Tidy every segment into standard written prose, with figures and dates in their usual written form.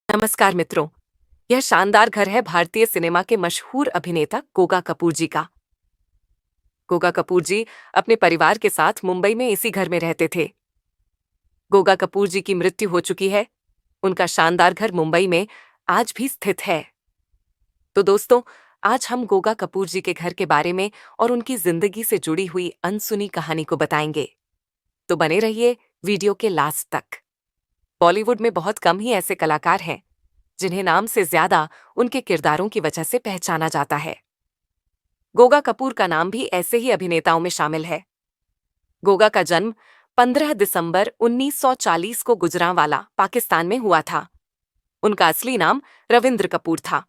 नमस्कार मित्रों। यह शानदार घर है भारतीय सिनेमा के मशहूर अभिनेता गोगा कपूर जी का। गोगा कपूर जी अपने परिवार के साथ मुंबई में इसी घर में रहते थे। गोगा कपूर जी की मृत्यु हो चुकी है। उनका शानदार घर मुंबई में आज भी स्थित है। तो दोस्तों, आज हम गोगा कपूर जी के घर के बारे में और उनकी जिंदगी से जुड़ी हुई अनसुनी कहानी को बताएंगे। तो बने रहिए वीडियो के लास्ट तक। बॉलीवुड में बहुत कम ही ऐसे कलाकार हैं जिन्हें नाम से ज्यादा उनके किरदारों की वजह से पहचाना जाता है। गोगा कपूर का नाम भी ऐसे ही अभिनेताओं में शामिल है। गोगा का जन्म 15 दिसंबर 1940 को गुजरांवाला, पाकिस्तान में हुआ था। उनका असली नाम रविंद्र कपूर था।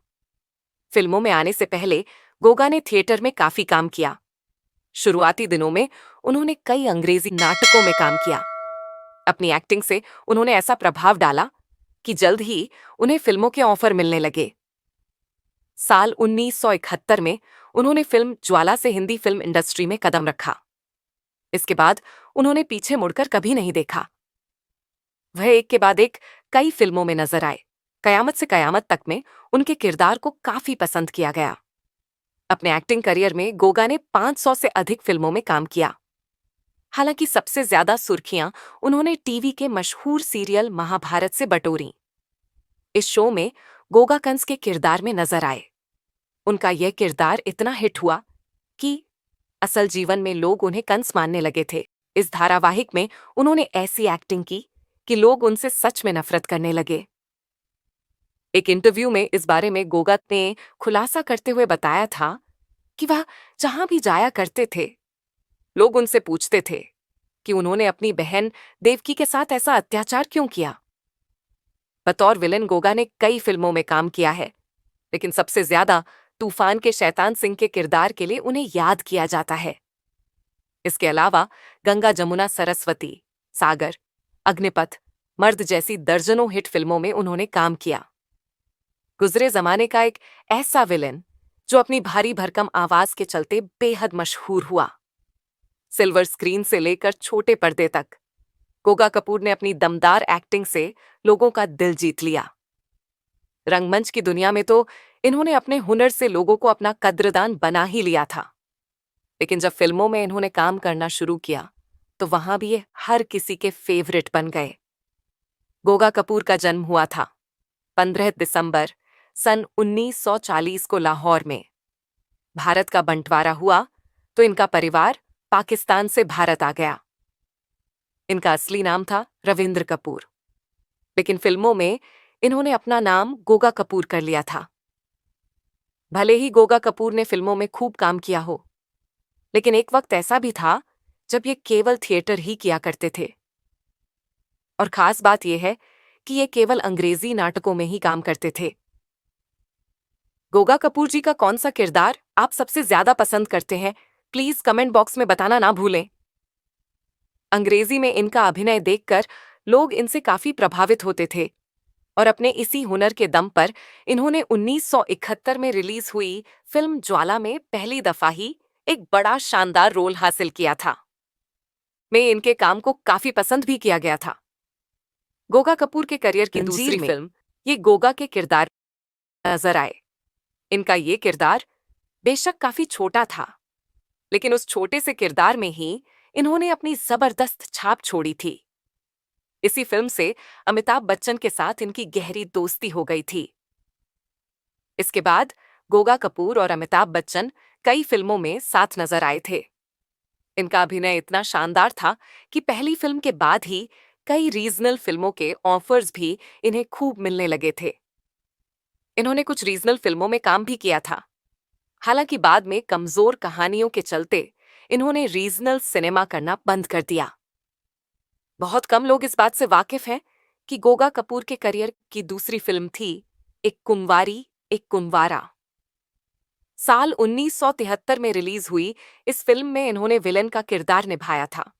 फिल्मों में आने से पहले गोगा ने थिएटर में काफी काम किया। शुरुआती दिनों में उन्होंने कई अंग्रेजी नाटकों में काम किया। अपनी एक्टिंग से उन्होंने ऐसा प्रभाव डाला कि जल्द ही उन्हें फिल्मों के ऑफर मिलने लगे। साल 1971 में उन्होंने फिल्म ज्वाला से हिंदी फिल्म इंडस्ट्री में कदम रखा। इसके बाद उन्होंने पीछे मुड़कर कभी नहीं देखा। वह एक के बाद एक कई फिल्मों में नजर आए। कयामत से कयामत तक में उनके किरदार को काफी पसंद किया गया। अपने एक्टिंग करियर में गोगा ने 500 से अधिक फिल्मों में काम किया। हालांकि सबसे ज्यादा सुर्खियां उन्होंने टीवी के मशहूर सीरियल महाभारत से बटोरी। इस शो में गोगा कंस के किरदार में नजर आए। उनका यह किरदार इतना हिट हुआ कि असल जीवन में लोग उन्हें कंस मानने लगे थे। इस धारावाहिक में उन्होंने ऐसी एक्टिंग की कि लोग उनसे सच में नफरत करने लगे। एक इंटरव्यू में इस बारे में गोगा ने खुलासा करते हुए बताया था कि वह जहां भी जाया करते थे, लोग उनसे पूछते थे कि उन्होंने अपनी बहन देवकी के साथ ऐसा अत्याचार क्यों किया। बतौर विलेन गोगा ने कई फिल्मों में काम किया है, लेकिन सबसे ज्यादा तूफान के शैतान सिंह के किरदार के लिए उन्हें याद किया जाता है। इसके अलावा गंगा जमुना सरस्वती, सागर, अग्निपथ, मर्द जैसी दर्जनों हिट फिल्मों में उन्होंने काम किया। गुजरे जमाने का एक ऐसा विलेन जो अपनी भारी भरकम आवाज के चलते बेहद मशहूर हुआ। सिल्वर स्क्रीन से लेकर छोटे पर्दे तक गोगा कपूर ने अपनी दमदार एक्टिंग से लोगों का दिल जीत लिया। रंगमंच की दुनिया में तो इन्होंने अपने हुनर से लोगों को अपना कद्रदान बना ही लिया था। लेकिन जब फिल्मों में इन्होंने काम करना शुरू किया तो वहां भी ये हर किसी के फेवरेट बन गए। गोगा कपूर का जन्म हुआ था 15 दिसंबर सन 1940 को लाहौर में। भारत का बंटवारा हुआ तो इनका परिवार पाकिस्तान से भारत आ गया। इनका असली नाम था रविंद्र कपूर, लेकिन फिल्मों में इन्होंने अपना नाम गोगा कपूर कर लिया था। भले ही गोगा कपूर ने फिल्मों में खूब काम किया हो, लेकिन एक वक्त ऐसा भी था जब ये केवल थिएटर ही किया करते थे। और खास बात यह है कि ये केवल अंग्रेजी नाटकों में ही काम करते थे। गोगा कपूर जी का कौन सा किरदार आप सबसे ज्यादा पसंद करते हैं, प्लीज कमेंट बॉक्स में बताना ना भूलें। अंग्रेजी में इनका अभिनय देखकर लोग इनसे काफी प्रभावित होते थे और अपने इसी हुनर के दम पर इन्होंने 1971 में रिलीज हुई फिल्म ज्वाला में पहली दफा ही एक बड़ा शानदार रोल हासिल किया था। में इनके काम को काफी पसंद भी किया गया था। गोगा कपूर के करियर की दूसरी फिल्म ये गोगा के किरदार नजर आए। इनका ये किरदार बेशक काफी छोटा था, लेकिन उस छोटे से किरदार में ही इन्होंने अपनी जबरदस्त छाप छोड़ी थी। इसी फिल्म से अमिताभ बच्चन के साथ इनकी गहरी दोस्ती हो गई थी। इसके बाद गोगा कपूर और अमिताभ बच्चन कई फिल्मों में साथ नजर आए थे। इनका अभिनय इतना शानदार था कि पहली फिल्म के बाद ही कई रीजनल फिल्मों के ऑफर्स भी इन्हें खूब मिलने लगे थे। इन्होंने कुछ रीजनल फिल्मों में काम भी किया था। हालांकि बाद में कमजोर कहानियों के चलते इन्होंने रीजनल सिनेमा करना बंद कर दिया। बहुत कम लोग इस बात से वाकिफ हैं कि गोगा कपूर के करियर की दूसरी फिल्म थी एक कुंवारी एक कुंवारा। साल 1973 में रिलीज हुई इस फिल्म में इन्होंने विलेन का किरदार निभाया था।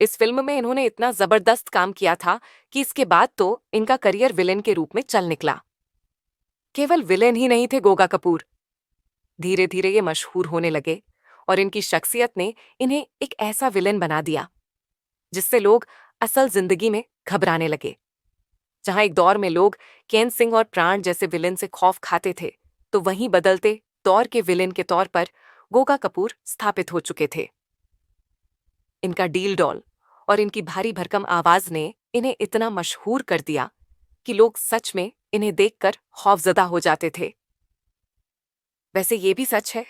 इस फिल्म में इन्होंने इतना जबरदस्त काम किया था कि इसके बाद तो इनका करियर विलेन के रूप में चल निकला। केवल विलेन ही नहीं थे गोगा कपूर, धीरे धीरे ये मशहूर होने लगे और इनकी शख्सियत ने इन्हें एक ऐसा विलेन बना दिया जिससे लोग असल जिंदगी में घबराने लगे। जहां एक दौर में लोग केन सिंह और प्राण जैसे विलेन से खौफ खाते थे, तो वहीं बदलते दौर के विलेन के तौर पर गोगा कपूर स्थापित हो चुके थे। इनका डील डॉल और इनकी भारी भरकम आवाज ने इन्हें इतना मशहूर कर दिया कि लोग सच में इन्हें देखकर खौफजदा हो जाते थे। वैसे ये भी सच है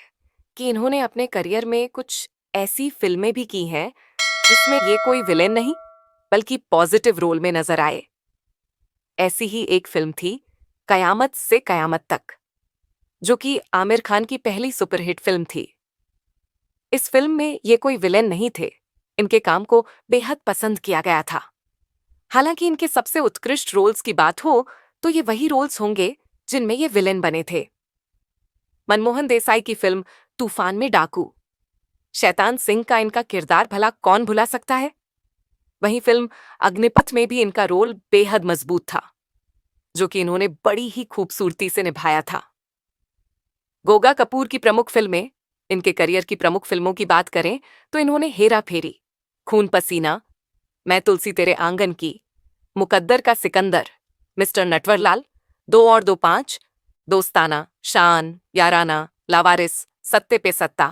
कि इन्होंने अपने करियर में कुछ ऐसी फिल्में भी की हैं जिसमें ये कोई विलेन नहीं बल्कि पॉजिटिव रोल में नजर आए। ऐसी ही एक फिल्म थी कयामत से कयामत तक, जो कि आमिर खान की पहली सुपरहिट फिल्म थी। इस फिल्म में ये कोई विलेन नहीं थे, इनके काम को बेहद पसंद किया गया था। हालांकि इनके सबसे उत्कृष्ट रोल्स की बात हो तो ये वही रोल्स होंगे जिनमें ये विलेन बने थे। मनमोहन देसाई की फिल्म तूफान में डाकू, शैतान सिंह का इनका किरदार भला कौन भुला सकता है। वहीं फिल्म अग्निपथ में भी इनका रोल बेहद मजबूत था, जो कि इन्होंने बड़ी ही खूबसूरती से निभाया था। गोगा कपूर की प्रमुख फिल्में, इनके करियर की प्रमुख फिल्मों की बात करें तो इन्होंने हेरा फेरी, खून पसीना, मैं तुलसी तेरे आंगन की, मुकद्दर का सिकंदर, मिस्टर नटवरलाल, दो और दो पांच, दोस्ताना, शान, याराना, लावारिस, सत्ते पे सत्ता,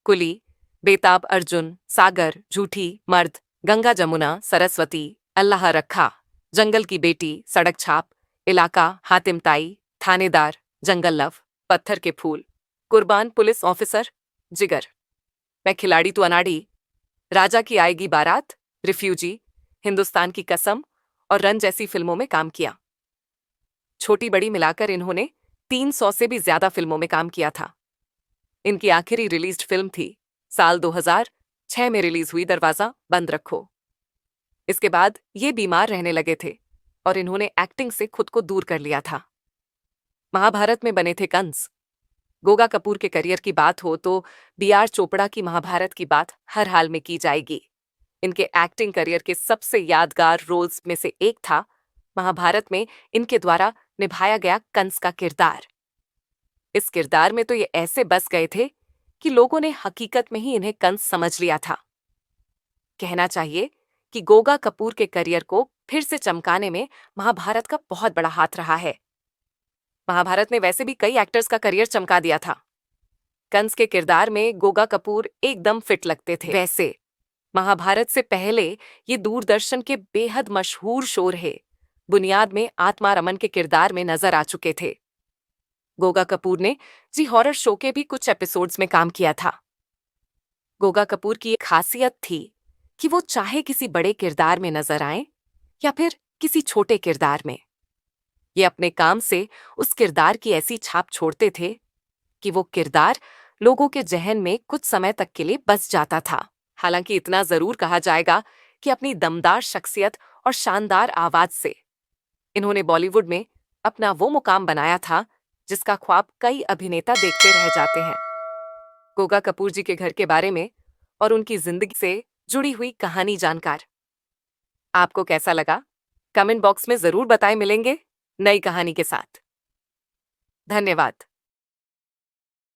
कुली, बेताब अर्जुन, सागर, झूठी, मर्द, गंगा जमुना, सरस्वती, अल्लाह रखा, जंगल की बेटी, सड़क छाप, इलाका, हातिम ताई, थानेदार, जंगल लव, पत्थर के फूल, कुर्बान पुलिस ऑफिसर, जिगर, मैं खिलाड़ी तू अनाड़ी, राजा की आएगी बारात, रिफ्यूजी, हिंदुस्तान की कसम और रन जैसी फिल्मों में काम किया। छोटी बड़ी मिलाकर इन्होंने 300 से भी ज्यादा फिल्मों में काम किया था। इनकी आखिरी रिलीज्ड फिल्म थी साल 2006 में रिलीज हुई दरवाजा बंद रखो। इसके बाद ये बीमार रहने लगे थे और इन्होंने एक्टिंग से खुद को दूर कर लिया था। महाभारत में बने थे कंस। गोगा कपूर के करियर की बात हो तो B.R. चोपड़ा की महाभारत की बात हर हाल में की जाएगी। इनके एक्टिंग करियर के सबसे यादगार रोल्स में से एक था महाभारत में इनके द्वारा निभाया गया कंस का किरदार। इस किरदार में तो ये ऐसे बस गए थे कि लोगों ने हकीकत में ही इन्हें कंस समझ लिया था। कहना चाहिए कि गोगा कपूर के करियर को फिर से चमकाने में महाभारत का बहुत बड़ा हाथ रहा है। महाभारत ने वैसे भी कई एक्टर्स का करियर चमका दिया था। कंस के किरदार में गोगा कपूर एकदम फिट लगते थे। वैसे महाभारत से पहले ये दूरदर्शन के बेहद मशहूर शो है बुनियाद में आत्मा रमन के किरदार में नजर आ चुके थे। गोगा कपूर ने जी हॉरर शो के भी कुछ एपिसोड्स में काम किया था। गोगा कपूर की एक खासियत थी कि वो चाहे किसी बड़े किरदार में नजर आए या फिर किसी छोटे किरदार में, ये अपने काम से उस किरदार की ऐसी छाप छोड़ते थे कि वो किरदार लोगों के जहन में कुछ समय तक के लिए बस जाता था। हालांकि इतना जरूर कहा जाएगा कि अपनी दमदार शख्सियत और शानदार आवाज से इन्होंने बॉलीवुड में अपना वो मुकाम बनाया था जिसका ख्वाब कई अभिनेता देखते रह जाते हैं। गोगा कपूर जी के घर के बारे में और उनकी जिंदगी से जुड़ी हुई कहानी जानकार आपको कैसा लगा, कमेंट बॉक्स में जरूर बताएं। मिलेंगे नई कहानी के साथ। धन्यवाद।